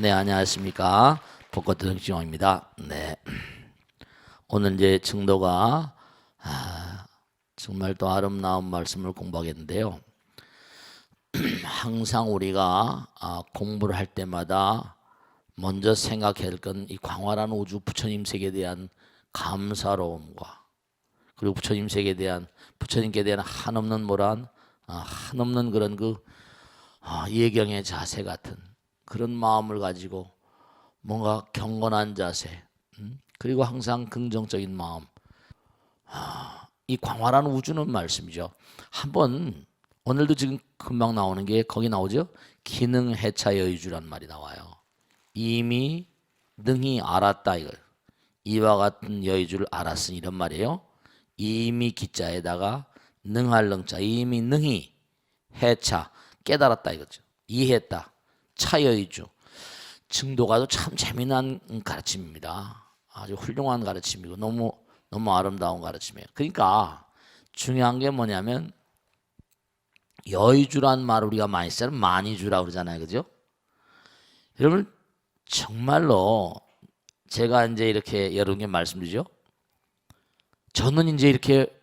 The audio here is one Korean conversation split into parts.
네, 안녕하십니까. 벚꽃 등지용입니다. 네, 오늘 이제 증도가 정말 또 아름다운 말씀을 공부하겠는데요. 항상 우리가 공부를 할 때마다 먼저 생각해야 할 건 이 광활한 우주 부처님 세계에 대한 감사로움과 그리고 부처님 세계에 대한 부처님께 대한 한없는 한없는 그런 예경의 자세 같은 그런 마음을 가지고 뭔가 경건한 자세, 그리고 항상 긍정적인 마음. 이 광활한 우주는 말씀이죠. 한번 오늘도 지금 금방 나오는 게 거기 나오죠. 기능해차 여의주란 말이 나와요. 이미 능히 알았다 이걸. 이와 같은 여의주를 알았으니 이런 말이에요. 이미 기자에다가 능할 능자, 이미 능히 해차 깨달았다 이거죠. 이해했다. 차여의주. 증도가도 참 재미난 가르침입니다. 아주 훌륭한 가르침이고 너무 아름다운 가르침이에요. 그러니까 중요한 게 뭐냐면 여의주란 말 우리가 많이 쓰는 만이주라고 그러잖아요. 그죠? 여러분 정말로 제가 이제 이렇게 여러분께 말씀드리죠. 저는 이제 이렇게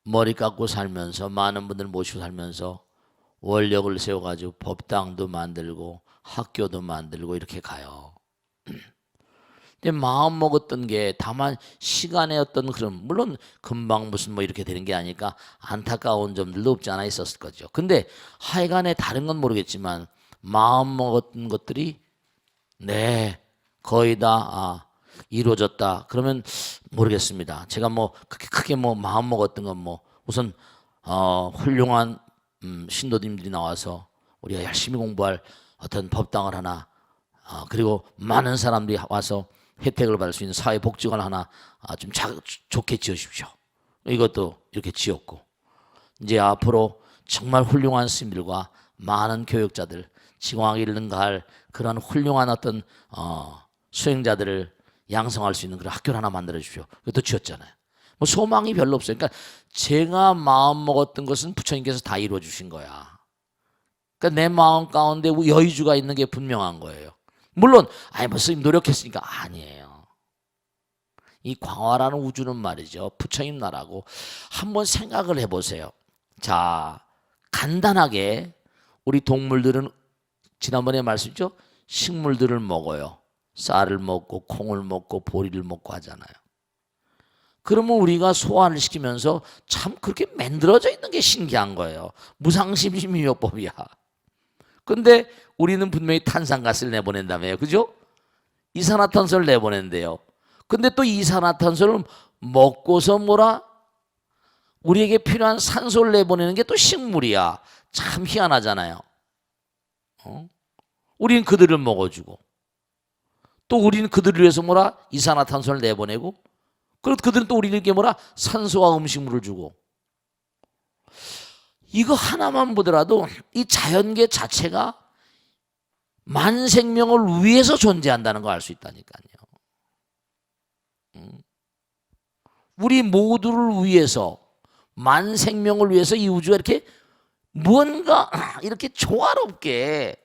머리 깎고 살면서 많은 분들 모시고 살면서 원력을 세워가지고 법당도 만들고 학교도 만들고 이렇게 가요. 근데 마음 먹었던 게 다만 시간의 어떤 그런 물론 금방 무슨 뭐 이렇게 되는 게 아니까 안타까운 점들도 없지 않아 있었을 거죠. 근데 하여간에 다른 건 모르겠지만 마음 먹었던 것들이 네 거의 다 이루어졌다. 그러면 모르겠습니다. 제가 뭐 크게 뭐 마음 먹었던 건 뭐 우선 훌륭한 신도님들이 나와서 우리가 열심히 공부할 어떤 법당을 하나 그리고 많은 사람들이 와서 혜택을 받을 수 있는 사회복지관 하나 좀 좋게 지으십시오. 이것도 이렇게 지었고 이제 앞으로 정말 훌륭한 스님들과 많은 교육자들 지광하기 능가할 그런 훌륭한 어떤 수행자들을 양성할 수 있는 그런 학교를 하나 만들어 주십시오. 이것도 지었잖아요. 뭐 소망이 별로 없어요. 그러니까 제가 마음 먹었던 것은 부처님께서 다 이루어 주신 거야. 그러니까 내 마음 가운데 여의주가 있는 게 분명한 거예요. 물론 뭐 스님 노력했으니까 아니에요. 이 광활한 우주는 말이죠. 부처님 나라고 한번 생각을 해보세요. 자, 간단하게 우리 동물들은 지난번에 말씀했죠. 식물들을 먹어요. 쌀을 먹고 콩을 먹고 보리를 먹고 하잖아요. 그러면 우리가 소화를 시키면서 참 그렇게 만들어져 있는 게 신기한 거예요. 무상심심이요법이야. 근데 우리는 분명히 탄산가스를 내보낸다며요. 그죠? 이산화탄소를 내보낸대요. 근데 또 이산화탄소를 먹고서 우리에게 필요한 산소를 내보내는 게 또 식물이야. 참 희한하잖아요. 우리는 그들을 먹어주고 또 우리는 그들을 위해서 이산화탄소를 내보내고 그리고 그들은 또 우리에게 산소와 음식물을 주고 이거 하나만 보더라도 이 자연계 자체가 만생명을 위해서 존재한다는 걸 알 수 있다니까요. 우리 모두를 위해서 만생명을 위해서 이 우주가 이렇게 뭔가 이렇게 조화롭게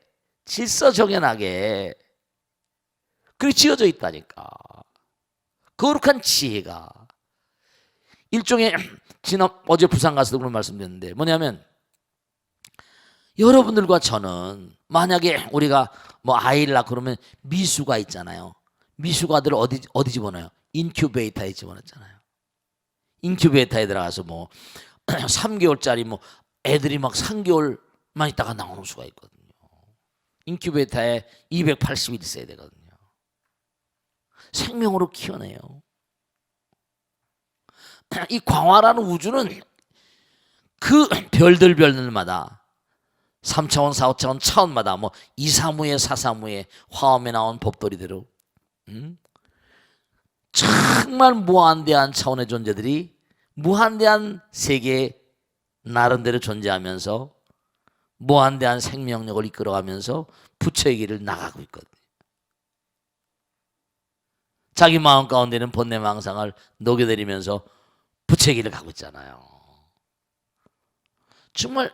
질서정연하게 그렇게 지어져 있다니까. 거룩한 지혜가 일종의 어제 부산 가서도 그런 말씀드렸는데 뭐냐면 여러분들과 저는 만약에 우리가 아이를 낳고 그러면 미수가 있잖아요. 미수가들을 어디 집어넣어요? 인큐베이터에 집어넣잖아요. 인큐베이터에 들어가서 3개월짜리 애들이 3개월만 있다가 나오는 수가 있거든요. 인큐베이터에 280일 있어야 되거든요. 생명으로 키워내요. 이 광활한 우주는 그 별들마다 3차원, 4차원, 차원마다 2, 3무에 4, 3무에 화엄에 나온 법도리대로 정말 무한대한 차원의 존재들이 무한대한 세계에 나름대로 존재하면서 무한대한 생명력을 이끌어가면서 부처의 길을 나가고 있거든요. 자기 마음 가운데는 번뇌망상을 녹여내리면서 부처의 길을 가고 있잖아요. 정말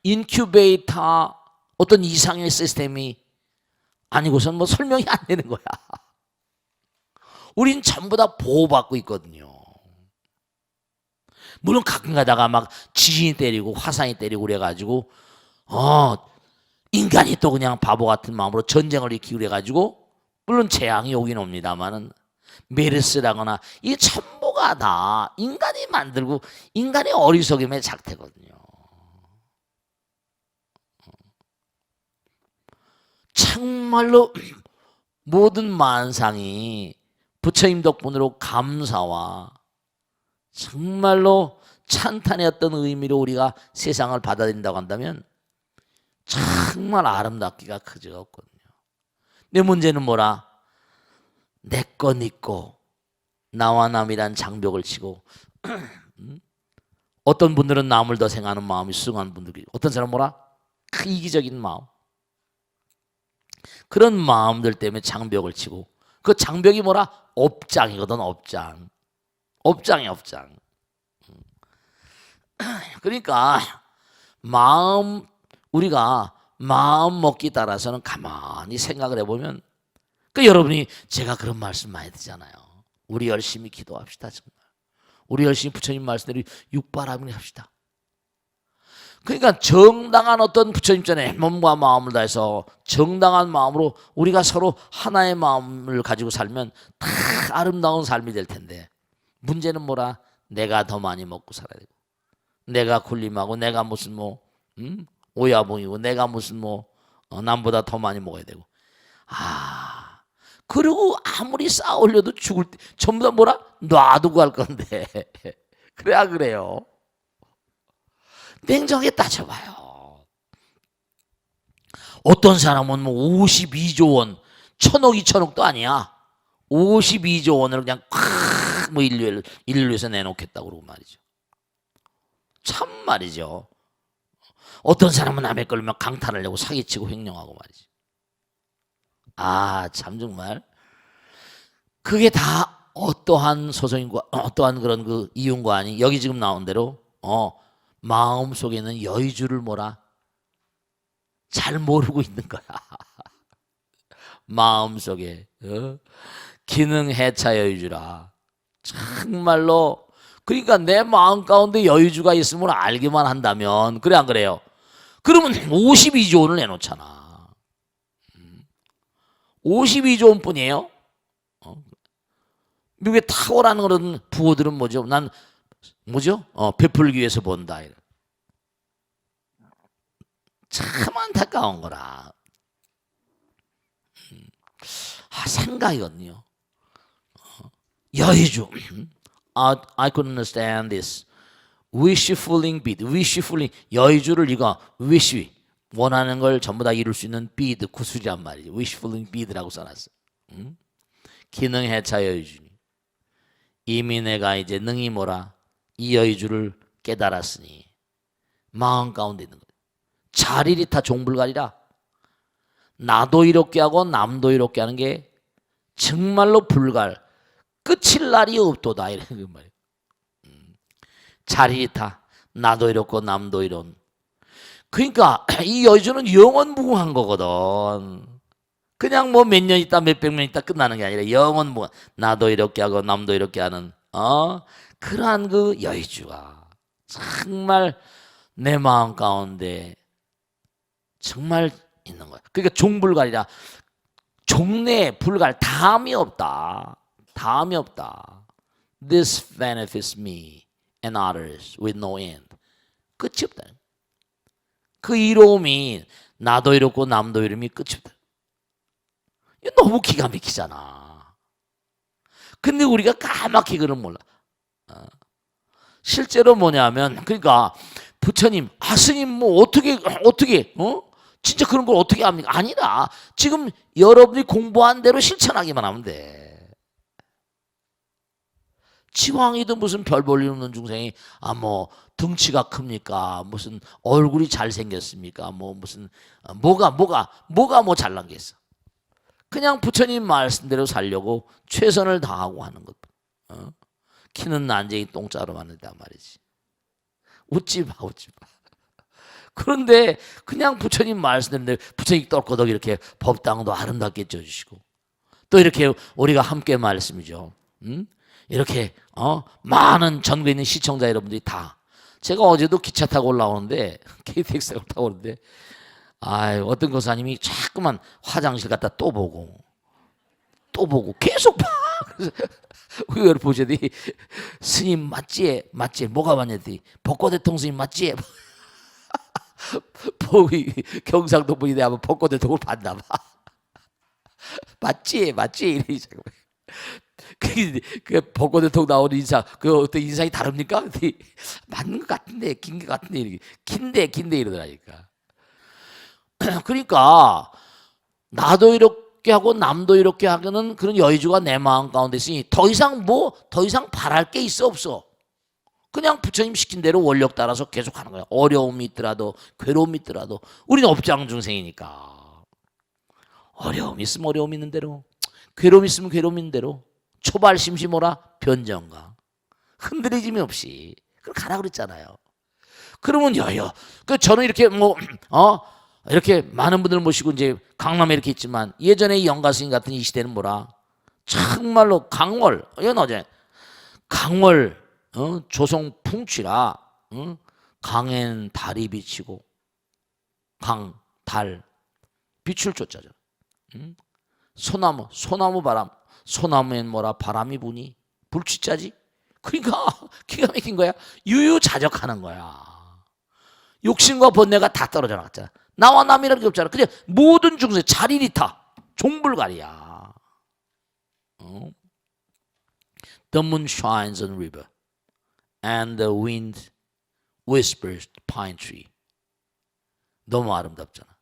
인큐베이터 어떤 이상의 시스템이 아니고선 뭐 설명이 안 되는 거야. 우린 전부 다 보호받고 있거든요. 물론 가끔 가다가 막 지진이 때리고 화산이 때리고 그래가지고 인간이 또 그냥 바보 같은 마음으로 전쟁을 일으키고 그래가지고 물론 재앙이 오긴 옵니다만은 메르스라거나 이 전부가 다 인간이 만들고 인간의 어리석음의 작태거든요. 정말로 모든 만상이 부처님 덕분으로 감사와 정말로 찬탄의 어떤 의미로 우리가 세상을 받아들인다고 한다면 정말 아름답기가 그지가 없거든요. 내 문제는 뭐라? 내 거 니꺼 나와 남이란 장벽을 치고 어떤 분들은 남을 더 생각하는 마음이 수긍하는 분들이, 어떤 사람은 뭐라? 이기적인 마음, 그런 마음들 때문에 장벽을 치고, 그 장벽이 뭐라? 업장이거든. 업장. 업장이 업장. 그러니까 우리가 마음 먹기 따라서는 가만히 생각을 해보면, 여러분이 제가 그런 말씀 많이 드잖아요. 우리 열심히 기도합시다. 정말 우리 열심히 부처님 말씀대로 육바라밀 합시다. 그러니까 정당한 어떤 부처님 전에 몸과 마음을 다해서 정당한 마음으로 우리가 서로 하나의 마음을 가지고 살면 다 아름다운 삶이 될 텐데, 문제는 뭐라? 내가 더 많이 먹고 살아야 되고, 내가 굴림하고, 내가 무슨 오야봉이고, 내가 무슨 남보다 더 많이 먹어야 되고, 그리고 아무리 쌓아 올려도 죽을 때 전부 다 뭐라? 놔두고 할 건데. 그래야 그래요. 냉정하게 따져봐요. 어떤 사람은 52조 원, 1000억, 2000억도 아니야. 52조 원을 그냥 콱 인류를 위해서 내놓겠다고 그러고 말이죠. 참 말이죠. 어떤 사람은 남의 걸면 강탈을 내고 사기치고 횡령하고 말이죠. 참 정말 그게 다 어떠한 소송인과 어떠한 그런 그 이윤과 아니, 여기 지금 나온 대로 마음 속에 있는 여의주를 뭐라? 잘 모르고 있는 거야. 마음 속에 기능 해차 여의주라. 정말로. 그러니까 내 마음 가운데 여의주가 있음을 알기만 한다면, 그래 안 그래요? 그러면 52조 원을 내놓잖아. 52조 원뿐이에요. 미국에 탁월한 그런 부호들은 뭐죠? 난 베풀기 위해서 번다. 참 안타까운 거라. 생각이거든요. 여의주. I could understand this. wishfulling bid. wishfulling. 여의주를 이거 wish. 원하는 걸 전부 다 이룰 수 있는 bid. 구술이란 말이죠. wishfulling bid라고 써놨어요. 기능 해차 여의주니. 이미 내가 이제 능히 뭐라? 이 여의주를 깨달았으니 마음 가운데 있는 거예요. 자리리타 종불가리라. 나도 이롭게 하고 남도 이롭게 하는 게 정말로 불갈, 끝일 날이 없도다, 이런 그 말이에요. 자리리타. 나도 이롭고 남도 이론. 그러니까 이 여의주는 영원무궁한 거거든. 그냥 뭐 몇 년 있다 몇백 년 있다 끝나는 게 아니라 영원무궁한, 나도 이렇게 하고 남도 이렇게 하는 그러한 그 여의주가 정말 내 마음 가운데 정말 있는 거야. 그러니까 종불갈이라. 종래 불갈, 다음이 없다. 다음이 없다. This benefits me and others with no end. 끝이 없다. 그 이로움이 나도 이롭고 남도 이름이 끝이 없다. 이거 너무 기가 막히잖아. 근데 우리가 까맣게 그걸 몰라. 실제로 뭐냐면, 그러니까 부처님, 스님 뭐 어떻게 진짜 그런 걸 어떻게 합니까? 아니라 지금 여러분이 공부한 대로 실천하기만 하면 돼. 지왕이도 무슨 별 볼일 없는 중생이 뭐 등치가 큽니까? 무슨 얼굴이 잘생겼습니까? 무슨 뭐가 뭐 잘난 게 있어. 그냥 부처님 말씀대로 살려고 최선을 다하고 하는 것. 키는 난쟁이 똥자로 만든단 말이지. 웃지 마. 그런데 그냥 부처님 말씀대로 부처님 똘꼬덕 이렇게 법당도 아름답게 쪄주시고 또 이렇게 우리가 함께 말씀이죠. 이렇게 많은 전국에 있는 시청자 여러분들이 다 제가 어제도 기차 타고 올라오는데 KTX를 타고 오는데 어떤 거사님이 자꾸만 화장실 갔다 또 보고 계속 봐. 그래서 그걸 보시더니 스님 맞지? 뭐가 맞냐더니 벚꽃대통 스님 맞지? 경상도 분이 아마 벚꽃대통을 봤나 봐. 맞지? 이러니 그 벚꽃대통 나오는 인상 그 어떤 인상이 다릅니까? 맞는 것 같은데 긴 것 같은데 이렇게 긴데 이러더라니까. 그러니까 나도 이렇게 하고 남도 이렇게 하는 그런 여의주가 내 마음 가운데 있으니 더 이상 바랄 게 있어 없어. 그냥 부처님 시킨 대로 원력 따라서 계속 하는 거야. 어려움이 있더라도 괴로움이 있더라도 우리는 업장 중생이니까 어려움이 있으면 어려움 있는 대로 괴로움 있으면 괴로움 있는 대로 초발 심심오라 변정가 흔들리짐이 없이 그걸 가라 그랬잖아요. 그러면 저는 이렇게 이렇게 많은 분들 모시고 이제 강남에 이렇게 있지만 예전에 영가 스님 같은 이 시대는 뭐라 정말로 강월 이건 어제 강월 조송 풍취라 강엔 달이 비치고 달 빛을 쫓자죠. 소나무 바람 소나무엔 뭐라 바람이 부니 불취자지. 그러니까 기가 막힌 거야. 유유자적하는 거야. 욕심과 번뇌가 다 떨어져 나갔잖아. 나와 남이라는 게 없잖아. 그냥 모든 중생 자리리타 종불가리야. The moon shines on river and the wind whispers pine tree. 너무 아름답잖아.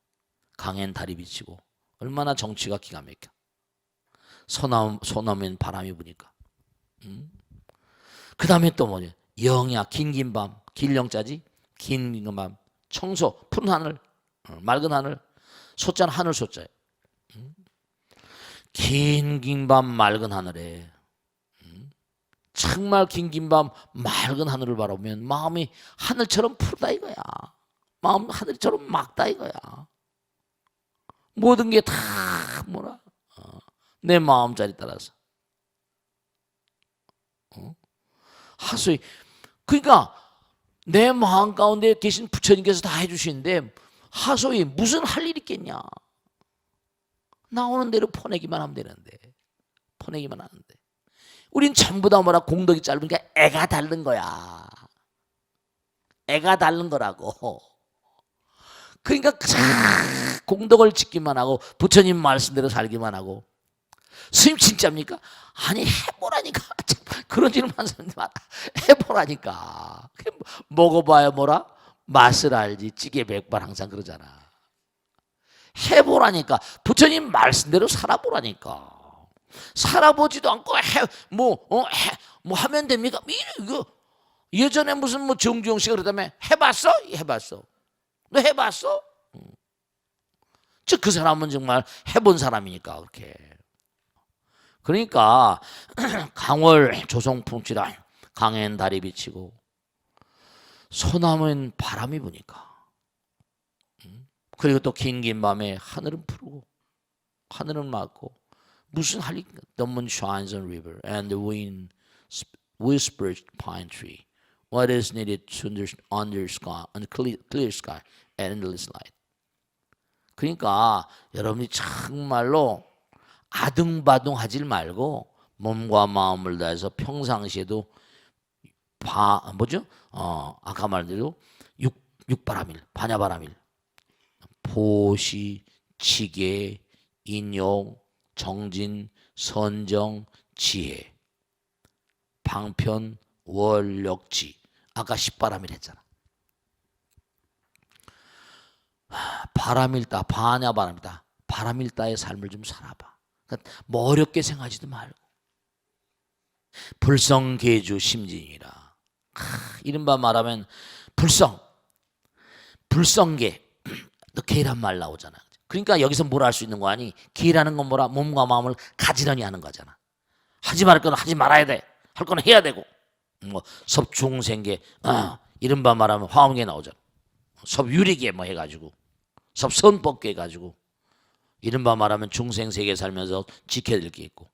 강엔 달이 비치고 얼마나 정취가 기가 막혀. 소나무엔 바람이 부니까. 그 다음에 또 뭐냐. 영야 긴 밤 길영자지. 긴 밤 청소 푸른 하늘 맑은 하늘 소자는 하늘 소자예요. 긴 밤 맑은 하늘에 정말 긴 밤 맑은 하늘을 바라보면 마음이 하늘처럼 푸르다 이거야. 마음 하늘처럼 맑다 이거야. 모든 게 다 뭐라 내 마음자리 따라서 하소이. 그러니까 내 마음 가운데 계신 부처님께서 다 해주시는데 하소이 무슨 할 일 있겠냐. 나오는 대로 퍼내기만 하면 되는데 퍼내기만 하는데 우린 전부 다 뭐라 공덕이 짧으니까 애가 다른 거야. 애가 다른 거라고. 그러니까 공덕을 짓기만 하고 부처님 말씀대로 살기만 하고. 스님 진짜입니까? 아니 해보라니까. 그런 질문하는 사람들 많아. 해보라니까. 먹어봐야 뭐라? 맛을 알지. 찌개 백반 항상 그러잖아. 해보라니까. 부처님 말씀대로 살아보라니까. 살아보지도 않고 뭐 하면 됩니까? 이거 예전에 무슨 뭐 정주영 씨가 그러다며 해봤어? 해봤어. 너 해봤어? 즉 그 사람은 정말 해본 사람이니까 그렇게. 그러니까 강월 조성풍치라 강엔 달이 비치고 소나무엔 바람이 부니까 그리고 또 긴 밤에 하늘은 푸르고 하늘은 맑고 무슨 할 일? The moon shines on river and the wind whispers pine tree. What is needed to under sky, on clear sky and endless light. 그러니까 여러분이 정말로 아등바등하지 말고 몸과 마음을 다해서 평상시에도 아까 말대로 육바람일, 반야바람일, 보시, 지계, 인욕, 정진, 선정, 지혜, 방편, 월력지. 아까 십바람일 했잖아. 바람일다, 반야바람이다. 바람일다의 삶을 좀 살아봐. 그러니까 뭐 어렵게 생각하지도 말고. 불성계주 심진이라. 이른바 말하면 불성계. 너 계란 말 나오잖아. 그러니까 여기서 뭘 할 수 있는 거 아니? 계라는 건 뭐라? 몸과 마음을 가지런히 하는 거잖아. 하지 말을 건 하지 말아야 돼. 할 건 해야 되고. 뭐 섭중생계. 이른바 말하면 화엄계 나오잖아. 섭유리계 뭐 해가지고 섭선법계 해가지고 이른바 말하면 중생 세계 살면서 지켜야 될 게 있고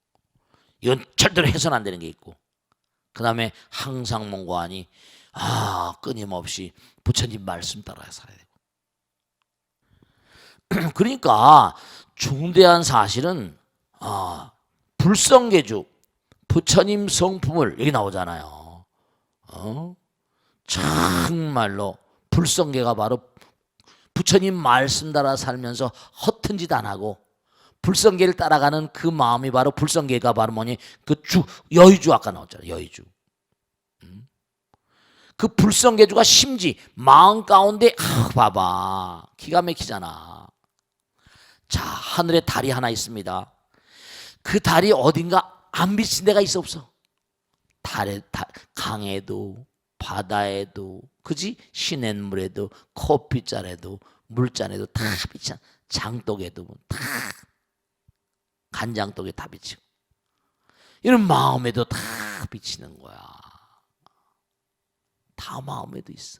이건 절대로 해서는 안 되는 게 있고 그 다음에 항상 몽고하니 끊임없이 부처님 말씀 따라 살아야 되고 그러니까 중대한 사실은 불성계주 부처님 성품을 여기 나오잖아요. 정말로 불성계가 바로 부처님 말씀 따라 살면서 허튼 짓 안 하고 불성계를 따라가는 그 마음이 바로 불성계가 바로 뭐니 그 여의주 아까 나왔잖아요. 여의주. 그 불성계주가 심지 마음 가운데 봐봐 기가 막히잖아. 자 하늘에 달이 하나 있습니다. 그 달이 어딘가 안 비친 데가 있어 없어? 강에도 바다에도 그지 시냇물에도 커피잔에도 물잔에도 다 비치잖아. 장독에도 다 간장독에 다 비치고 이런 마음에도 다 비치는 거야. 다 마음에도 있어.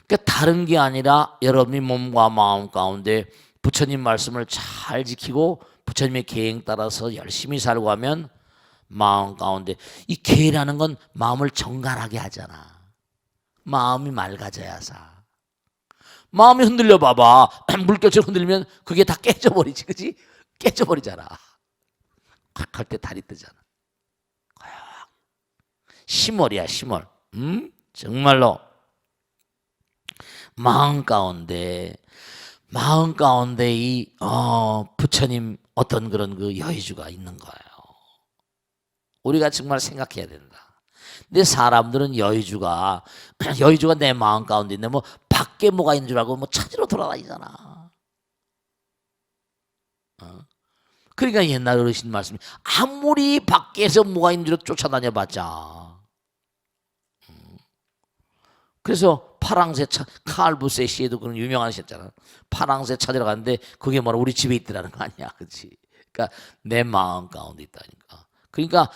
그러니까 다른 게 아니라 여러분이 몸과 마음 가운데 부처님 말씀을 잘 지키고 부처님의 계행 따라서 열심히 살고 하면 마음 가운데 이 계라는 건 마음을 정갈하게 하잖아. 마음이 맑아져야 사. 마음이 흔들려 봐봐. 물결처럼 흔들리면 그게 다 깨져버리지, 그지? 깨져버리잖아. 콱 할 때 달이 뜨잖아. 심월이야, 심월. 정말로 마음 가운데 이 부처님 어떤 그런 그 여의주가 있는 거예요. 우리가 정말 생각해야 된다. 근데 사람들은 여의주가 내 마음 가운데 있는데 뭐 밖에 뭐가 있는 줄 알고 뭐 찾으러 돌아다니잖아. 그러니까 옛날 어르신 말씀이 아무리 밖에서 뭐가 있는 줄 쫓아다녀봤자 그래서 파랑새 칼부세 씨에도 그런 유명한 시였잖아. 파랑새 찾으러 갔는데 그게 뭐라 우리 집에 있더라는 거 아니야, 그렇지? 그러니까 내 마음 가운데 있다니까. 그러니까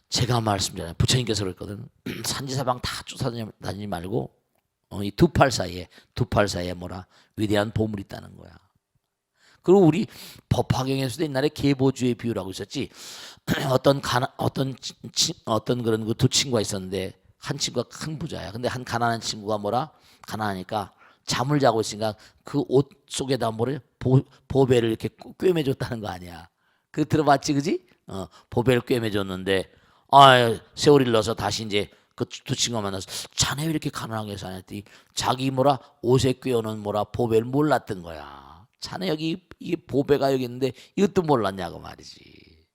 제가 말씀드렸잖아요. 부처님께서 그랬거든. 산지사방 다 쫓아다니지 말고 이 두 팔 사이에 뭐라 위대한 보물이 있다는 거야. 그리고 우리 법화경에서도 옛날에 계보주의 비유라고 있었지. 어떤 그런 그 두 친구가 있었는데 한 친구가 큰 부자야. 근데 한 가난한 친구가 가난하니까 잠을 자고 있으니까 그 옷 속에다 보배를 이렇게 꿰매줬다는 거 아니야. 그 들어봤지, 그지? 보배를 꿰매줬는데 세월이 흘러서 다시 이제 그 두 친구가 만나서 자네 왜 이렇게 가난하게 사냐더니 자기 옷에 꿰어놓은 보배를 몰랐던 거야. 자네 여기 이게 보배가 여기 있는데 이것도 몰랐냐고 말이지.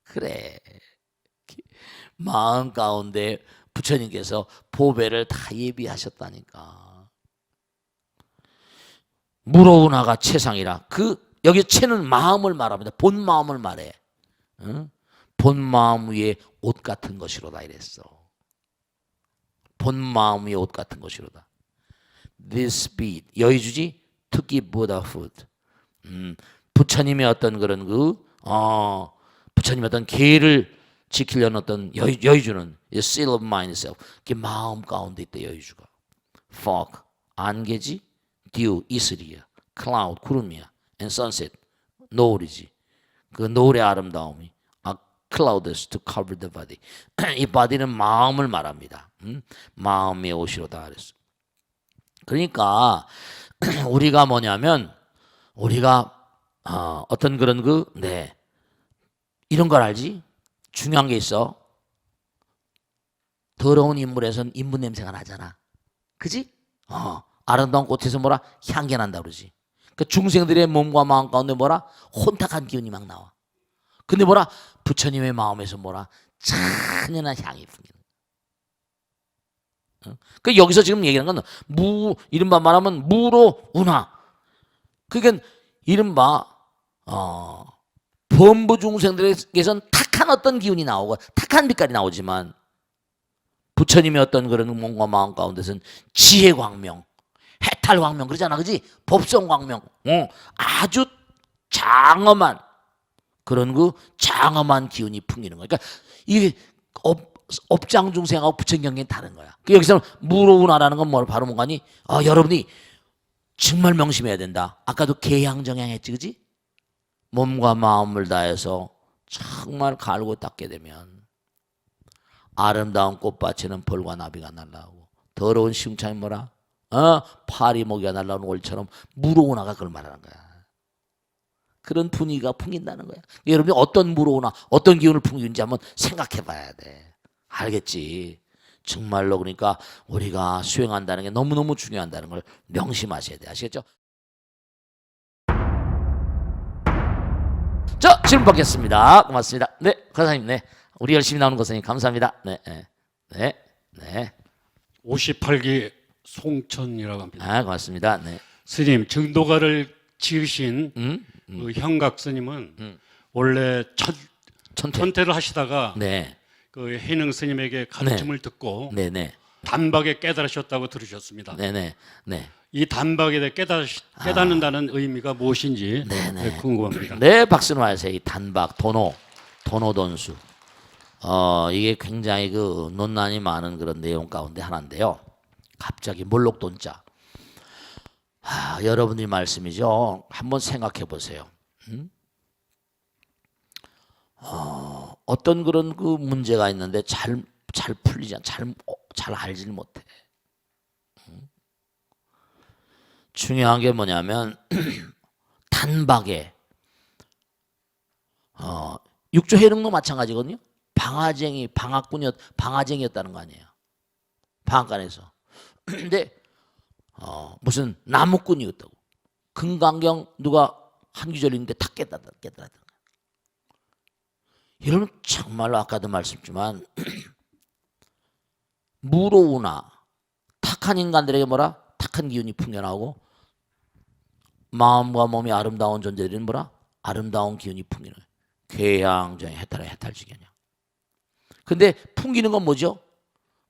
그래. 마음 가운데 부처님께서 보배를 다 예비하셨다니까. 무로운하가 채상이라. 여기 채는 마음을 말합니다. 본 마음을 말해. 본 마음 위에 옷 같은 것이로다 이랬어. 본 마음 위에 옷 같은 것이로다. This speed 여의주지 특히 Buddhahood. 부처님의 어떤 그런 부처님의 어떤 계를 지키려는 어떤 여의주는 seal of mind self. 그 마음 가운데 있다 여의주가. Fog 안개지, dew 이슬이야, cloud 구름이야, and sunset 노을이지. 그 노을의 아름다움이 clouds to cover the body. 이 body는 마음을 말합니다. 마음의 옷이로다 그랬어. 그러니까 우리가 뭐냐면 우리가 어떤 그런 이런 걸 알지? 중요한 게 있어. 더러운 인물에선 인분 냄새가 나잖아. 그지? 아름다운 꽃에서 향기 난다 그러지. 그 중생들의 몸과 마음 가운데 혼탁한 기운이 막 나와. 근데 부처님의 마음에서 찬연한 향이 풍기는. 그 여기서 지금 얘기하는 건 이른바 말하면 무로 운하. 그러니까 이른바 범부 중생들에게선 탁한 어떤 기운이 나오고 탁한 빛깔이 나오지만 부처님의 어떤 그런 몸과 마음 가운데서는 지혜 광명, 해탈 광명 그러잖아, 그지? 법성 광명, 아주 장엄한 그런 장엄한 기운이 풍기는 거야. 그러니까 이게 업장 중생하고 부처님 경계는 다른 거야. 여기서 무로운하라는 건 뭘 바로 뭔가니? 여러분이 정말 명심해야 된다. 아까도 개양정양 했지, 그지? 몸과 마음을 다해서 정말 갈고 닦게 되면 아름다운 꽃밭에는 벌과 나비가 날라오고 더러운 시궁창이 뭐라? 파리 모기가 날라오는 올처럼 무로운하가 그걸 말하는 거야. 그런 분위기가 풍긴다는 거야. 여러분이 어떤 무로운하, 어떤 기운을 풍기는지 한번 생각해 봐야 돼. 알겠지? 정말로 그러니까 우리가 수행한다는 게 너무너무 중요하다는 걸 명심하셔야 돼. 아시겠죠? 자, 질문 받겠습니다. 고맙습니다. 네, 과사님, 네. 우리 열심히 나오는 것은 감사합니다. 네, 네, 네, 네. 58기 송천이라고 합니다. 고맙습니다. 네. 스님, 정도가를 지으신 그 형각 스님은 원래 천태를 하시다가 네. 그 해능 스님에게 가르침을 듣고 네, 네. 단박에 깨달으셨다고 들으셨습니다. 네, 네. 네. 이 단박에 대해 깨닫는다는 의미가 무엇인지 궁금합니다. 네, 박수를 하세요. 이 단박, 도노돈수. 이게 굉장히 그 논란이 많은 그런 내용 가운데 하나인데요. 갑자기 몰록돈자. 여러분의 말씀이죠. 한번 생각해 보세요. 어떤 그런 그 문제가 있는데 잘 풀리지 않, 잘 알질 못해. 중요한 게 뭐냐면 단박에 육조 해능도 마찬가지거든요. 방화쟁이였다는 거 아니에요. 방앗간에서. 근데 무슨 나무꾼이었다고. 금강경 누가 한기절인데 다 깨달았던 거예요. 여러분 정말로 아까도 말씀했지만 무로우나 탁한 인간들에게 뭐라? 탁한 기운이 풍겨나오고 마음과 몸이 아름다운 존재들은 뭐라? 아름다운 기운이 풍기는 거예요. 괴양정이 해탈지견이야. 근데 풍기는 건 뭐죠?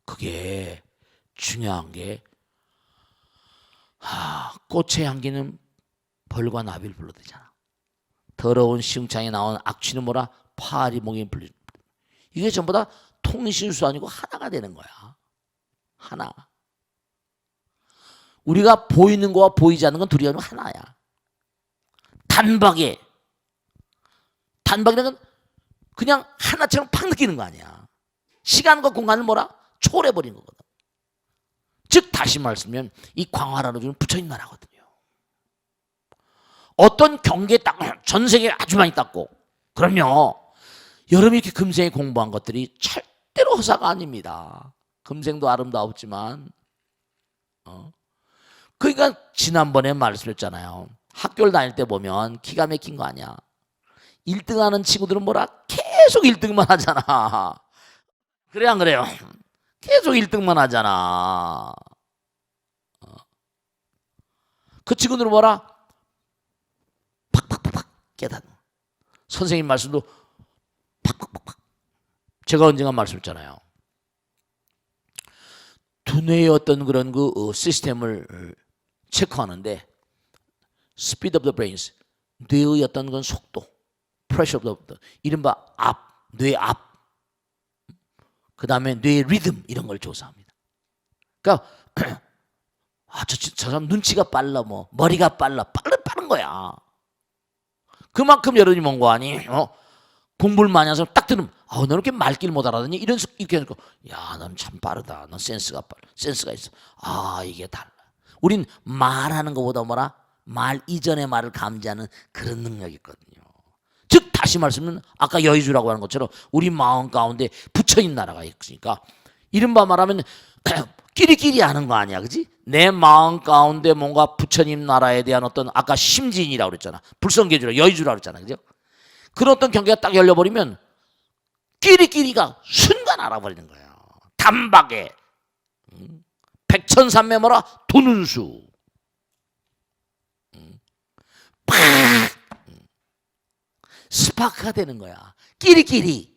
그게 중요한 게 꽃의 향기는 벌과 나비를 불러대잖아. 더러운 시궁창에 나온 악취는 뭐라? 파리 몽이 불리. 이게 전부 다 통신수 아니고 하나가 되는 거야. 하나. 우리가 보이는 거와 보이지 않는 건 둘이 아니고 하나야. 단박이라는 건 그냥 하나처럼 팍 느끼는 거 아니야. 시간과 공간을 뭐라? 초월해버린 거거든. 즉 다시 말씀하면 이 광활하로 주는 부처님 나라거든요. 어떤 경계에 딱 전 세계에 아주 많이 땄고, 그럼요. 여러분이 이렇게 금생에 공부한 것들이 절대로 허사가 아닙니다. 금생도 아름다웠지만 그러니까 지난번에 말씀했잖아요. 학교를 다닐 때 보면 기가 막힌 거 아니야. 1등하는 친구들은 뭐라? 계속 1등만 하잖아. 그래 안 그래요? 계속 1등만 하잖아. 그 친구들은 뭐라? 팍팍팍팍 깨닫는. 선생님 말씀도 팍팍팍팍. 제가 언젠가 말씀했잖아요. 두뇌의 어떤 그런 그 시스템을 체크하는데 speed of the brains, 뇌의 어떤 건 속도, pressure of the, 이른바 뇌 앞, 그 다음에 뇌의 리듬 이런 걸 조사합니다. 그러니까 저 사람 눈치가 빨라, 뭐 머리가 빠른 거야. 그만큼 여러분이 뭔가 아니, 공부를 많이 해서 딱 들으면 너는 이렇게 말귀를 못 알아듣니? 이렇게 하니까 야, 넌 참 빠르다. 넌 센스가 있어. 이게 달라. 우린 말하는 것보다 뭐라? 말 이전의 말을 감지하는 그런 능력이 있거든요. 즉 다시 말씀은 아까 여의주라고 하는 것처럼 우리 마음 가운데 부처님 나라가 있으니까 이른바 말하면 끼리끼리 하는 거 아니야, 그지? 내 마음 가운데 뭔가 부처님 나라에 대한 어떤 아까 심진이라고 그랬잖아. 불성계주라 여의주라고 그랬잖아, 그죠? 그런 어떤 경계가 딱 열려버리면 끼리끼리가 순간 알아버리는 거예요. 단박에 백천삼매 뭐라? 도눈수. 팍 스파크가 되는 거야. 끼리끼리.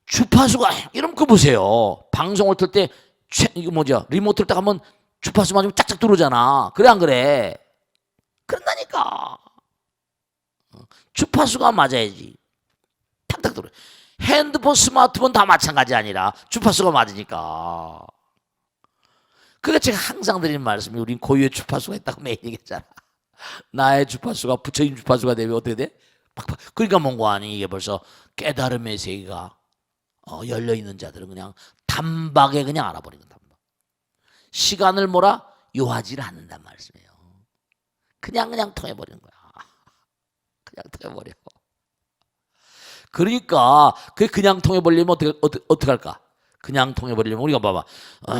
주파수가 이러면 그거 보세요. 방송을 틀 때 이거 뭐죠? 리모트 틀 때 한번 주파수 맞으면 짝짝 들어오잖아. 그래 안 그래? 그런다니까. 주파수가 맞아야지. 탁탁 들어. 핸드폰, 스마트폰 다 마찬가지 아니라 주파수가 맞으니까. 그러니까 제가 항상 드리는 말씀이 우린 고유의 주파수가 있다고 매일 얘기했잖아. 나의 주파수가 부처님 주파수가 되면 어떻게 돼? 팍팍. 그러니까 뭔가 아니 이게 벌써 깨달음의 세계가 열려 있는 자들은 그냥 단박에 그냥 알아버리는 거다. 시간을 뭐라 요하지를 않는단 말씀이에요. 그냥 통해버리는 거야. 그냥 통해버려. 그러니까 그냥 통해버리려면 어떻게 할까? 그냥 통해버리려면 우리가 봐봐.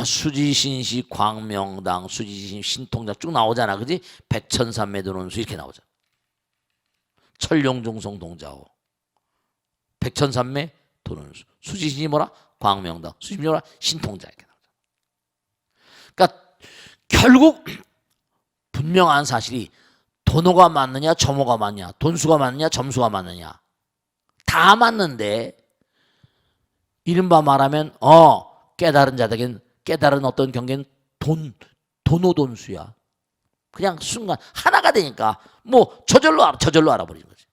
수지신시 광명당 수지신 신통자 쭉 나오잖아. 그지? 백천삼매도론수 이렇게 나오잖아. 철룡중송 동자호 백천삼매 도론수 수지신이 뭐라? 광명당 수지신이 뭐라? 신통자 이렇게 나오잖아. 그러니까 결국 분명한 사실이 도노가 맞느냐 점호가 맞느냐 돈수가 맞느냐 점수가 맞느냐 다 맞는데 이른바 말하면 깨달은 자들에겐 깨달은 어떤 경계는 도노돈수야. 그냥 순간 하나가 되니까 뭐 저절로 알아버리는 거지.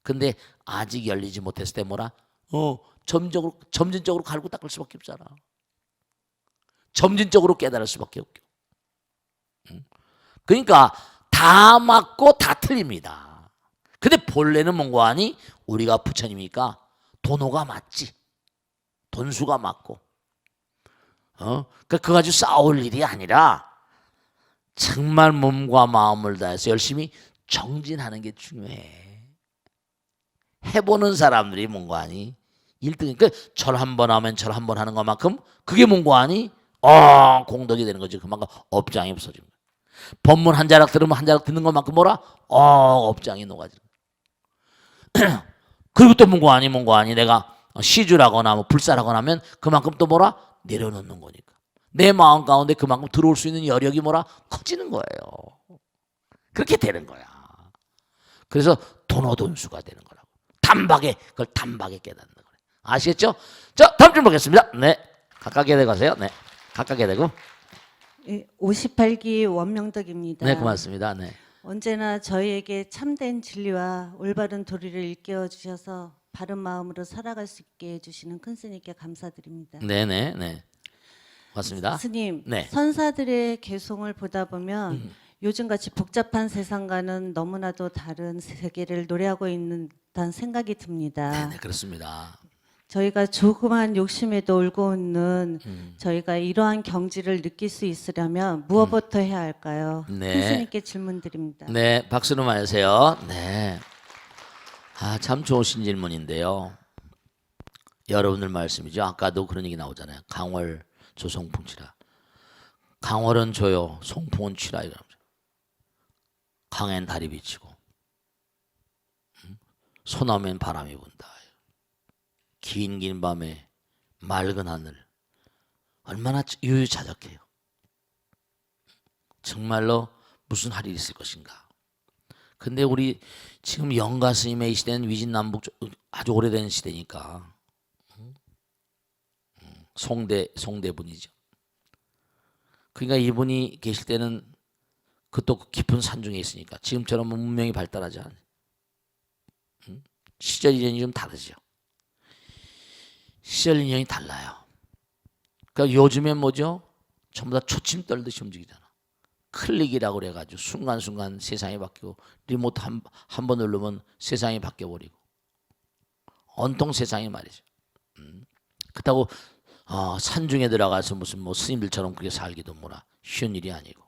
근데 아직 열리지 못했을 때 뭐라? 점진적으로 갈고 닦을 수밖에 없잖아. 점진적으로 깨달을 수밖에 없고. 그러니까 다 맞고 다 틀립니다. 근데 본래는 뭔가 하니 우리가 부처님이니까 도노가 맞지. 돈수가 맞고. 그거 가지고 싸울 일이 아니라 정말 몸과 마음을 다해서 열심히 정진하는 게 중요해. 해보는 사람들이 뭔가 하니 1등이니까 그러니까 절 한 번 하면 절 한 번 하는 것만큼 그게 뭔가 하니 공덕이 되는 거지. 그만큼 업장이 없어지는 거야. 법문 한 자락 들으면 한 자락 듣는 것만큼 뭐라? 업장이 녹아지는 거야. 그리고 또 뭔가 아니 내가 시주라거나 뭐 불사라거나 하면 그만큼 또 뭐라? 내려놓는 거니까. 내 마음 가운데 그만큼 들어올 수 있는 여력이 뭐라? 커지는 거예요. 그렇게 되는 거야. 그래서 도노돈수가 되는 거라고. 그걸 단박에 깨닫는 거예요. 아시겠죠? 자, 다음 줄 보겠습니다. 네. 가깝게 되고 가세요. 네. 가깝게 되고. 58기 원명덕입니다. 네, 고맙습니다. 네. 언제나 저희에게 참된 진리와 올바른 도리를 일깨워 주셔서 바른 마음으로 살아갈 수 있게 해주시는 큰 스님께 감사드립니다. 네. 맞습니다. 스님, 네. 선사들의 개송을 보다 보면 요즘같이 복잡한 세상과는 너무나도 다른 세계를 노래하고 있는 듯한 생각이 듭니다. 네, 그렇습니다. 저희가 조그만 욕심에도 울고 있는 저희가 이러한 경지를 느낄 수 있으려면 무엇부터 해야 할까요? 네. 큰 스님께 질문드립니다. 네, 박수로 맞으세요. 네. 참 좋으신 질문인데요. 여러분들 말씀이죠. 아까도 그런 얘기 나오잖아요. 강월 조송풍 치라. 강월은 조요, 송풍은 치라 이거죠. 강엔 달이 비치고, 소나무엔 바람이 분다. 긴 밤에 맑은 하늘, 얼마나 유유자적해요. 정말로 무슨 할이 있을 것인가. 근데 우리 지금 영가 스님의 이 시대는 위진남북 아주 오래된 시대니까 송대분이죠. 그러니까 이분이 계실 때는 그또 깊은 산중에 있으니까 지금처럼 문명이 발달하지 않아요. 시절 인연이 좀 다르죠. 시절 인연이 달라요. 그러니까 요즘엔 뭐죠? 전부 다 초침 떨듯이 움직이잖아. 클릭이라고 그래가지고 순간순간 세상이 바뀌고 리모트 한 번 누르면 세상이 바뀌어버리고 온통 세상이 말이죠. 그렇다고 산중에 들어가서 무슨 뭐 스님들처럼 그렇게 살기도 뭐라 쉬운 일이 아니고.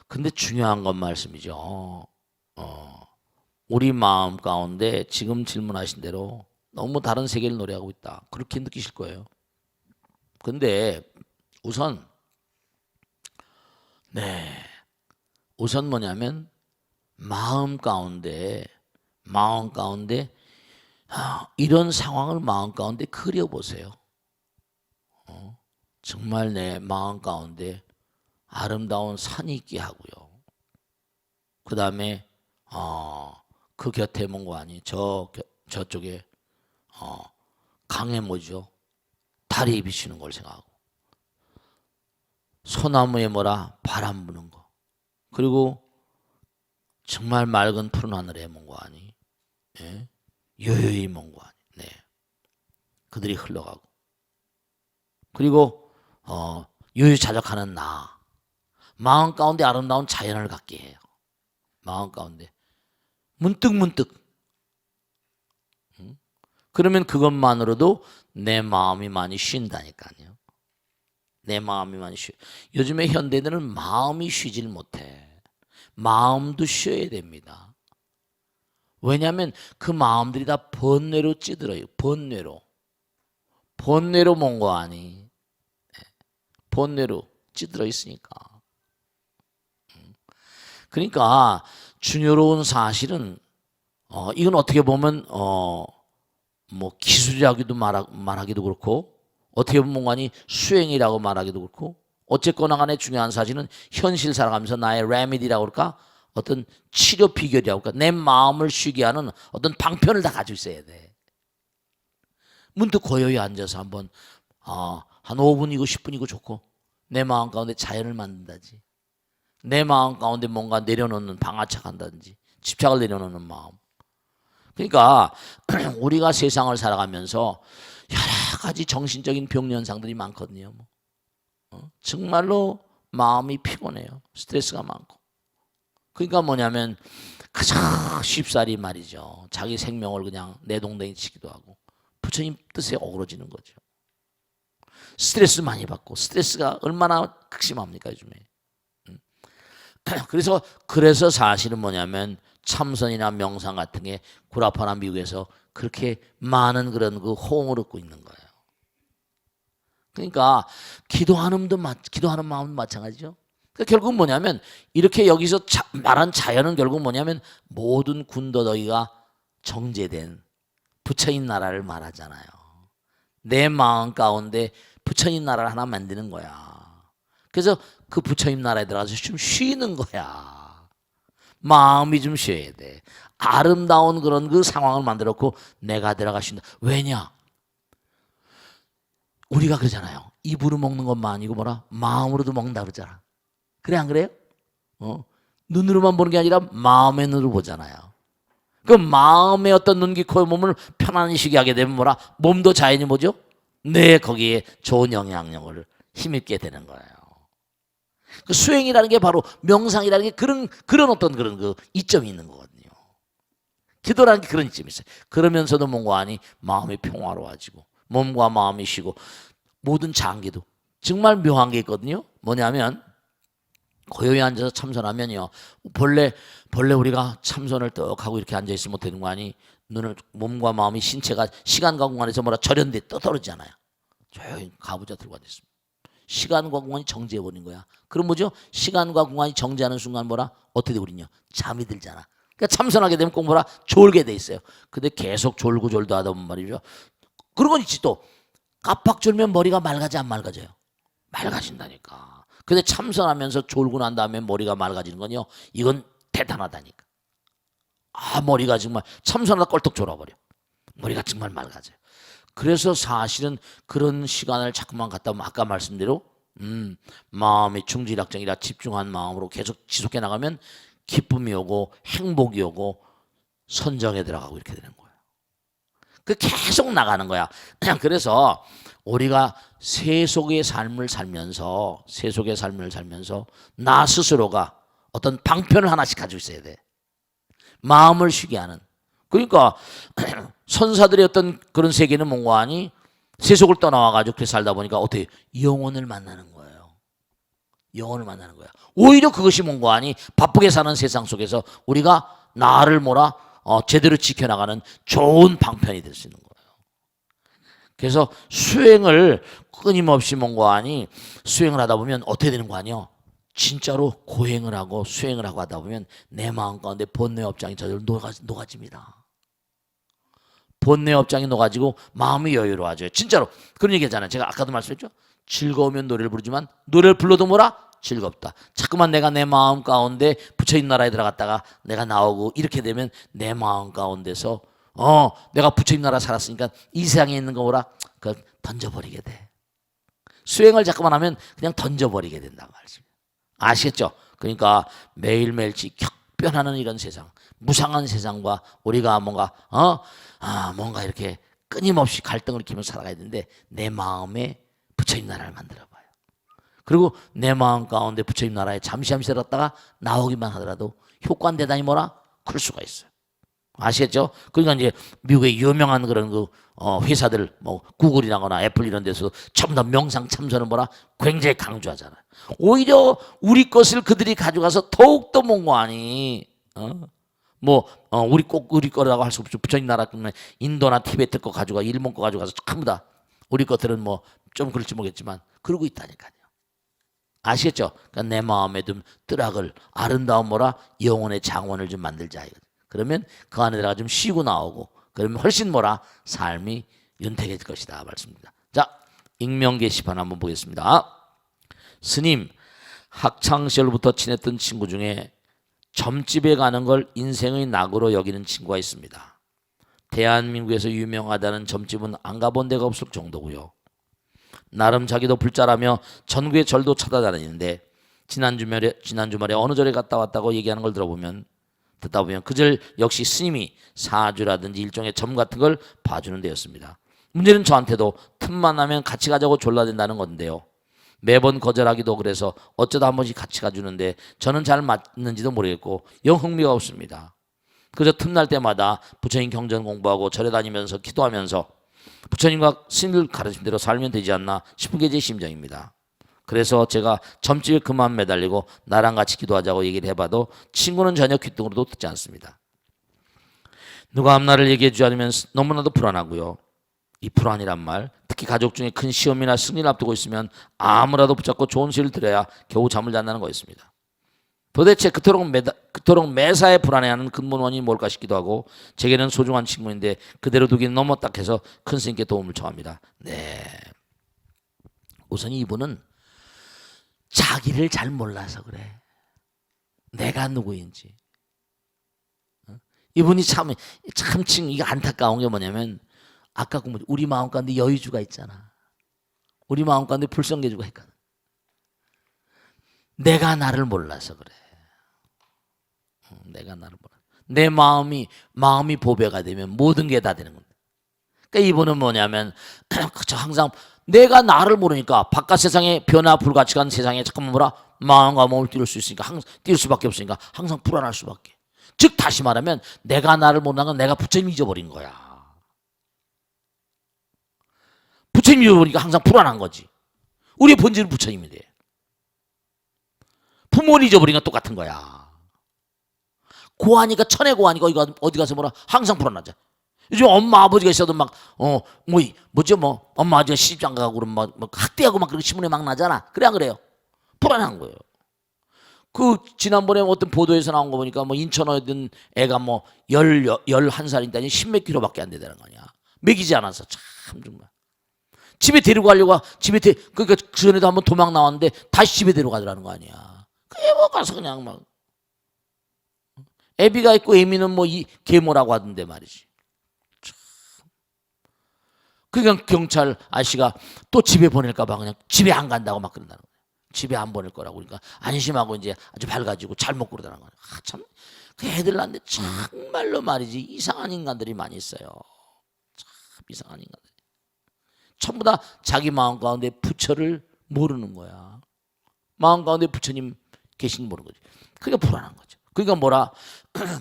근데 중요한 건 말씀이죠. 우리 마음 가운데 지금 질문하신 대로 너무 다른 세계를 노래하고 있다. 그렇게 느끼실 거예요. 근데 우선 뭐냐면 마음 가운데 이런 상황을 마음 가운데 그려보세요. 정말 내 마음 가운데 아름다운 산이 있게 하고요. 그 다음에 그 곁에 뭔가 아니 저쪽에 강에 뭐죠? 달이 비치는 걸 생각하고 소나무에 뭐라 바람 부는 거 그리고 정말 맑은 푸른 하늘에 뭔가 아니 요요히 먼과 네. 그들이 흘러가고 그리고 유유자적하는 나 마음 가운데 아름다운 자연을 갖게 해요. 마음 가운데 문득 그러면 그것만으로도 내 마음이 많이 쉰다니까요. 내 마음이 많이 쉬. 요즘에 현대인들은 마음이 쉬질 못해. 마음도 쉬어야 됩니다. 왜냐하면 그 마음들이 다 번뇌로 찌들어요. 번뇌로 뭔거 아니. 번뇌로 찌들어 있으니까. 그러니까 중요로운 사실은 이건 어떻게 보면 뭐 기술이라기도 말하기도 그렇고 어떻게 보면 뭔가니 수행이라고 말하기도 그렇고 어쨌거나 간에 중요한 사실은 현실 살아가면서 나의 레미디라고 그럴까 어떤 치료 비결이라고 할까 내 마음을 쉬게 하는 어떤 방편을 다 가지고 있어야 돼. 문득 고요히 앉아서 한번 한 5분이고 10분이고 좋고 내 마음 가운데 자연을 만든다지. 내 마음 가운데 뭔가 내려놓는 방아착한다든지 집착을 내려놓는 마음. 그러니까 우리가 세상을 살아가면서 여러 가지 정신적인 병 현상들이 많거든요. 정말로 마음이 피곤해요. 스트레스가 많고. 그러니까 뭐냐면 그저 쉽사리 말이죠. 자기 생명을 그냥 내동댕이 치기도 하고 부처님 뜻에 어그러지는 거죠. 스트레스 많이 받고 스트레스가 얼마나 극심합니까 요즘에. 그래서 사실은 뭐냐면 참선이나 명상 같은 게 구라파나 미국에서 그렇게 많은 그런 그 호응을 얻고 있는 거예요. 그러니까 기도하는 마음도 마찬가지죠. 그러니까 결국 뭐냐면 이렇게 여기서 말한 자연은 결국 뭐냐면 모든 군더더기가 정제된 부처님 나라를 말하잖아요. 내 마음 가운데 부처님 나라를 하나 만드는 거야. 그래서 그 부처님 나라에 들어가서 좀 쉬는 거야. 마음이 좀 쉬어야 돼. 아름다운 그런 그 상황을 만들었고 내가 들어가 쉰다. 왜냐? 우리가 그러잖아요. 입으로 먹는 것만 아니고 뭐라? 마음으로도 먹는다 그러잖아. 그래 안 그래요? 눈으로만 보는 게 아니라 마음의 눈으로 보잖아요. 그 마음의 어떤 눈, 귀, 코, 몸을 편안히 쉬게 하게 되면 뭐라? 몸도 자연이 뭐죠? 네, 거기에 좋은 영향력을 힘있게 되는 거예요. 그 수행이라는 게 바로 명상이라는 게 그런 어떤 그런 그 이점이 있는 거거든요. 기도라는 게 그런 이점이 있어요. 그러면서도 뭔가 하니 마음이 평화로워지고 몸과 마음이 쉬고 모든 장기도 정말 묘한 게 있거든요. 뭐냐면 고요히 앉아서 참선하면요. 본래 우리가 참선을 떡 하고 이렇게 앉아 있으면 되는 거 아니? 눈을 몸과 마음이 신체가 시간과 공간에서 뭐라 절연돼 떠떨어지잖아요. 조용히 가부좌 들고 앉아 있습니다. 시간과 공간이 정지해 버린 거야. 그럼 뭐죠? 시간과 공간이 정지하는 순간 뭐라? 어떻게 되거든요? 잠이 들잖아. 그러니까 참선하게 되면 꼭 뭐라? 졸게 돼 있어요. 근데 계속 졸고 하다 보면 말이죠. 그런 건 있지 또. 깜빡 졸면 머리가 맑아져 안 맑아져요? 맑아진다니까. 근데 참선하면서 졸고 난 다음에 머리가 맑아지는 건요. 이건 대단하다니까. 머리가 정말 참선하다 껄떡 졸아버려. 머리가 정말 맑아져요. 그래서 사실은 그런 시간을 자꾸만 갖다 보면 아까 말씀대로 마음이 충질학정이라 집중한 마음으로 계속 지속해 나가면 기쁨이 오고 행복이 오고 선정에 들어가고 이렇게 되는 거예요. 그 계속 나가는 거야. 그래서 우리가 세속의 삶을 살면서 나 스스로가 어떤 방편을 하나씩 가지고 있어야 돼. 마음을 쉬게 하는. 그러니까 선사들의 어떤 그런 세계는 뭔가 하니 세속을 떠나와가지고 그렇게 살다 보니까 어떻게 영혼을 만나는 거예요. 영혼을 만나는 거야. 오히려 그것이 뭔가 하니 바쁘게 사는 세상 속에서 우리가 나를 제대로 지켜나가는 좋은 방편이 될 수 있는 거예요. 그래서 수행을 끊임없이 뭔가 하니 수행을 하다 보면 어떻게 되는 거 아니요? 진짜로 고행을 하고 수행을 하고 하다 보면 내 마음 가운데 번뇌 업장이 저절로 녹아집니다. 번뇌 업장이 녹아지고 마음이 여유로워져요. 진짜로 그런 얘기잖아요. 제가 아까도 말씀했죠. 즐거우면 노래를 부르지만 노래를 불러도 뭐라? 즐겁다. 자꾸만 내가 내 마음 가운데 부처님 나라에 들어갔다가 내가 나오고 이렇게 되면 내 마음 가운데서 내가 부처님 나라 살았으니까 이 세상에 있는 거 뭐라? 그걸 던져버리게 돼. 수행을 자꾸만 하면 그냥 던져버리게 된다고 말이죠. 아시겠죠? 그러니까 매일매일 변하는 이런 세상, 무상한 세상과 우리가 뭔가 뭔가 이렇게 끊임없이 갈등을 끼면서 살아가야 되는데 내 마음에 부처님 나라를 만들어봐요. 그리고 내 마음 가운데 부처님 나라에 잠시 살았다가 나오기만 하더라도 효과는 대단히 뭐라? 그럴 수가 있어요. 아시겠죠? 그러니까 이제 미국의 유명한 그런 그 회사들 뭐 구글이라거나 애플 이런 데서 전부 다 명상 참선을 뭐라 굉장히 강조하잖아요. 오히려 우리 것을 그들이 가져가서 더욱더 뭔가하니 우리 거라고 할 수 없죠. 부처님 나라 그러면 인도나 티베트 거 가져가 일본 거 가져가서 전부 다 우리 것들은 뭐 좀 그럴지 모르겠지만 그러고 있다니까요. 아시겠죠? 그러니까 내 마음에 좀 뜨락을 아름다운 뭐라 영혼의 장원을 좀 만들자. 그러면 그 안에 들어가 좀 쉬고 나오고 그러면 훨씬 뭐라 삶이 윤택해질 것이다 말씀입니다. 자, 익명 게시판 한번 보겠습니다. 스님, 학창 시절부터 친했던 친구 중에 점집에 가는 걸 인생의 낙으로 여기는 친구가 있습니다. 대한민국에서 유명하다는 점집은 안 가본 데가 없을 정도고요. 나름 자기도 불자라며 전국의 절도 찾아다니는데 지난 주말에 어느 절에 갔다 왔다고 얘기하는 걸 듣다 보면 그 절 역시 스님이 사주라든지 일종의 점 같은 걸 봐주는 데였습니다. 문제는 저한테도 틈만 나면 같이 가자고 졸라댄다는 건데요. 매번 거절하기도 그래서 어쩌다 한 번씩 같이 가주는데 저는 잘 맞는지도 모르겠고 영 흥미가 없습니다. 그저 틈날 때마다 부처님 경전 공부하고 절에 다니면서 기도하면서 부처님과 스님들 가르친 대로 살면 되지 않나 싶은 게 제 심정입니다. 그래서 제가 점집에 그만 매달리고 나랑 같이 기도하자고 얘기를 해봐도 친구는 전혀 귀뚱으로도 듣지 않습니다. 누가 앞날을 얘기해 주지 않으면 너무나도 불안하고요. 이 불안이란 말, 특히 가족 중에 큰 시험이나 승리를 앞두고 있으면 아무라도 붙잡고 좋은 소리를 들어야 겨우 잠을 잔다는 거였습니다. 도대체 그토록 매사에 불안해하는 근본 원인이 뭘까 싶기도 하고 제게는 소중한 친구인데 그대로 두기는 너무 딱해서 큰 스님께 도움을 청합니다. 네, 우선 이분은 자기를 잘 몰라서 그래. 내가 누구인지. 이분이 참 이게 안타까운 게 뭐냐면 아까 우리 마음 가운데 여의주가 있잖아. 우리 마음 가운데 불성계주가 있거든. 내가 나를 몰라서 그래. 내가 나를 몰라. 내 마음이 보배가 되면 모든 게 다 되는 겁니다. 그러니까 이분은 뭐냐면 그저 항상 내가 나를 모르니까 바깥 세상에 변화 불가치한 세상에 잠깐만 마음과 몸을 띄울 수 있으니까 항상 띄울 수밖에 없으니까 항상 불안할 수밖에. 즉 다시 말하면 내가 나를 모르는 건 내가 부처님 잊어버린 거야. 부처님 잊어버리니까 항상 불안한 거지. 우리의 본질은 부처님인데 부모를 잊어버리니까 똑같은 거야. 고하니까 천에 고하니까 어디 가서 항상 불안하자. 요즘 엄마 아버지가 있어도 엄마 아버지가 시집장 가고 그러면 학대하고 그렇게 신문에 막 나잖아. 그래 안 그래요? 불안한 거예요. 그 지난번에 어떤 보도에서 나온 거 보니까 인천 어든 애가 11살인데 10몇 킬로밖에 안 되다는 거 아니야. 먹이지 않아서 참 정말. 집에 데리고 가려고 그러니까 그 전에도 한번 도망 나왔는데 다시 집에 데려가더라는 거 아니야. 그게 가서 그냥 막 애비가 있고 애미는 이 계모라고 하던데 말이지. 그러니까 경찰 아저씨가 또 집에 보낼까 봐 그냥 집에 안 간다고 막 그런다는 거예요. 집에 안 보낼 거라고 그러니까 안심하고 이제 아주 밝아지고 잘 먹고 그러다는 거예요. 참 그 애들한테 정말로 말이지 이상한 인간들이 많이 있어요. 참 이상한 인간들. 전부 다 자기 마음 가운데 부처를 모르는 거야. 마음 가운데 부처님 계신 모르는 거지. 그러니까 불안한 거죠. 그러니까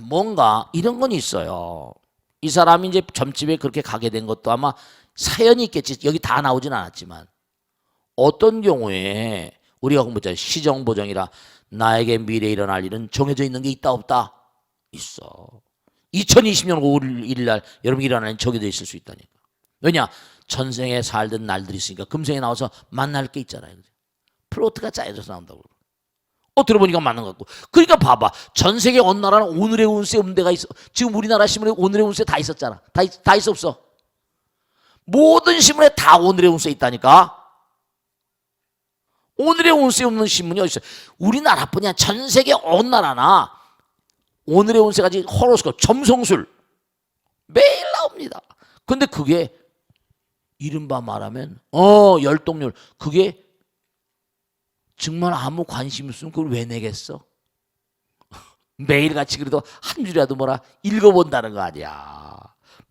뭔가 이런 건 있어요. 이 사람이 이제 점집에 그렇게 가게 된 것도 아마 사연이 있겠지. 여기 다 나오진 않았지만 어떤 경우에 우리가 공부했잖아요. 시정보정이라 나에게 미래에 일어날 일은 정해져 있는 게 있다 없다? 있어. 2020년 5월 1일 날 여러분이 일어날 일은 정해져 있을 수 있다니까. 왜냐? 전생에 살던 날들이 있으니까 금생에 나와서 만날 게 있잖아요. 플로트가 짜여져서 나온다고. 들어보니까 맞는 것 같고. 그러니까 봐봐. 전 세계 어느 나라는 오늘의 운세 없는 데가 있어. 지금 우리나라 신문에 오늘의 운세 다 있었잖아. 다 있어 없어? 모든 신문에 다 오늘의 운세 있다니까. 오늘의 운세 없는 신문이 어디 있어? 우리나라뿐이 아니라 전 세계 어느 나라나 오늘의 운세가 지금 호로스코프 점성술 매일 나옵니다. 근데 그게 이른바 말하면 열동률 그게 정말 아무 관심 없으면 그걸 왜 내겠어? 매일같이 그래도 한 줄이라도 뭐라 읽어본다는 거 아니야.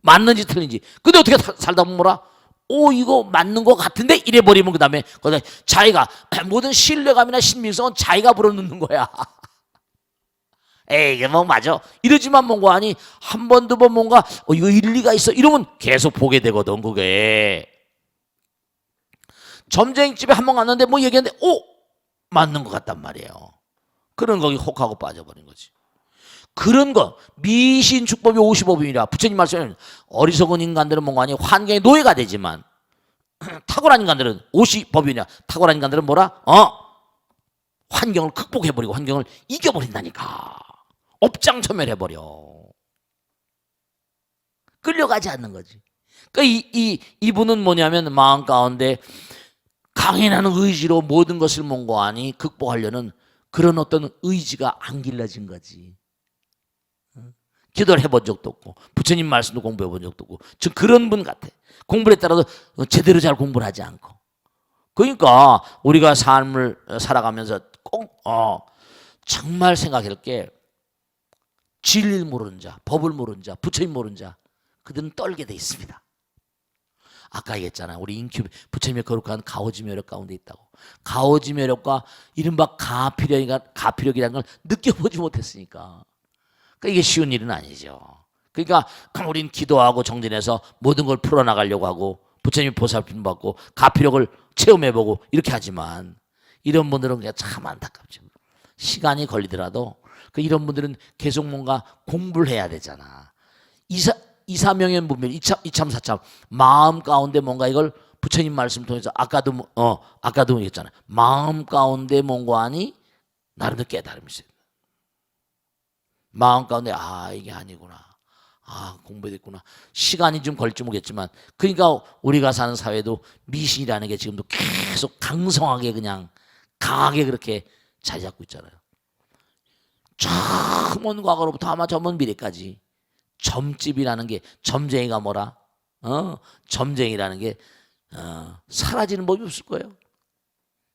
맞는지 틀린지. 근데 어떻게 살다 보면 뭐라 이거 맞는 것 같은데 이래버리면 그 다음에 자기가 모든 신뢰감이나 신빙성은 자기가 불어넣는 거야. 에이 이게 뭐 맞아 이러지만 뭔가 아니 한 번 두 번 뭔가 이거 일리가 있어 이러면 계속 보게 되거든. 그게 점쟁이집에 한 번 갔는데 뭐 얘기했는데 맞는 것 같단 말이에요. 그런 거기 혹하고 빠져버린 거지. 그런 거 미신 축법이 50법이라 부처님 말씀은 어리석은 인간들은 뭔가 아니 환경의 노예가 되지만 탁월한 인간들은 50법이냐 탁월한 인간들은 뭐라 환경을 극복해버리고 환경을 이겨버린다니까. 업장처멸해버려. 끌려가지 않는 거지. 그러니까 이분은 뭐냐면 마음 가운데 강인하는 의지로 모든 것을 뭔가 아니 극복하려는 그런 어떤 의지가 안 길러진 거지. 기도를 해본 적도 없고 부처님 말씀도 공부해 본 적도 없고 즉 그런 분 같아. 공부에 따라서 제대로 잘 공부를 하지 않고. 그러니까 우리가 삶을 살아가면서 꼭 정말 생각할 게 진리를 모르는 자, 법을 모르는 자, 부처님 모르는 자 그들은 떨게 돼 있습니다. 아까 얘기했잖아요. 우리 인큐브 부처님의 거룩한 가오지 묘력 가운데 있다고. 가오지 묘력과 이른바 가피력이라는 걸 느껴보지 못했으니까. 그러니까 이게 쉬운 일은 아니죠. 그러니까 우린 기도하고 정진해서 모든 걸 풀어나가려고 하고 부처님이 보살핌 받고 가피력을 체험해보고 이렇게 하지만 이런 분들은 그냥 참 안타깝죠. 시간이 걸리더라도 이런 분들은 계속 뭔가 공부를 해야 되잖아. 이사명연 분별, 이참사참 마음 가운데 뭔가 이걸 부처님 말씀 통해서 아까도 얘기했잖아요. 마음 가운데 뭔가 하니 나름대로 깨달음이 있어요. 마음 가운데 이게 아니구나. 공부했구나. 시간이 좀 걸릴지 모르겠지만 그러니까 우리가 사는 사회도 미신이라는 게 지금도 계속 강성하게 그냥 강하게 그렇게 자리 잡고 있잖아요. 저 먼 과거로부터 아마 저 먼 미래까지 점집이라는 게 점쟁이가 뭐라? 점쟁이라는 게 사라지는 법이 없을 거예요.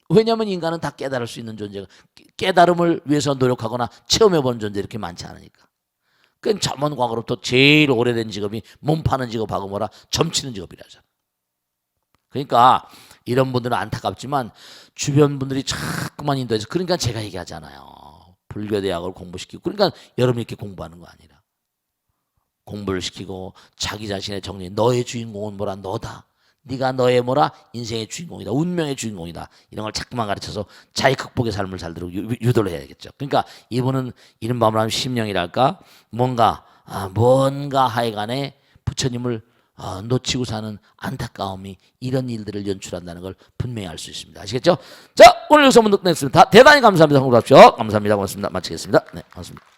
왜냐하면 인간은 다 깨달을 수 있는 존재가 깨달음을 위해서 노력하거나 체험해보는 존재 이렇게 많지 않으니까. 그건 저 먼 과거로부터 제일 오래된 직업이 몸 파는 직업하고 뭐라? 점치는 직업이라잖아. 그러니까 이런 분들은 안타깝지만 주변 분들이 자꾸만 인도해서 그러니까 제가 얘기하잖아요. 불교대학을 공부시키고 그러니까 여러분이 이렇게 공부하는 거 아니라 공부를 시키고 자기 자신의 정리 너의 주인공은 뭐라 너다. 네가 너의 뭐라 인생의 주인공이다. 운명의 주인공이다. 이런 걸 자꾸만 가르쳐서 자기 극복의 삶을 살도록 유도를 해야겠죠. 그러니까 이분은 이른바 말하면 심령이랄까 뭔가 하여간에 부처님을 놓치고 사는 안타까움이 이런 일들을 연출한다는 걸 분명히 알 수 있습니다. 아시겠죠? 자 오늘 여기서 한번 끝냈습니다. 대단히 감사합니다. 성공하십시오. 감사합니다. 고맙습니다. 마치겠습니다. 네, 고맙습니다.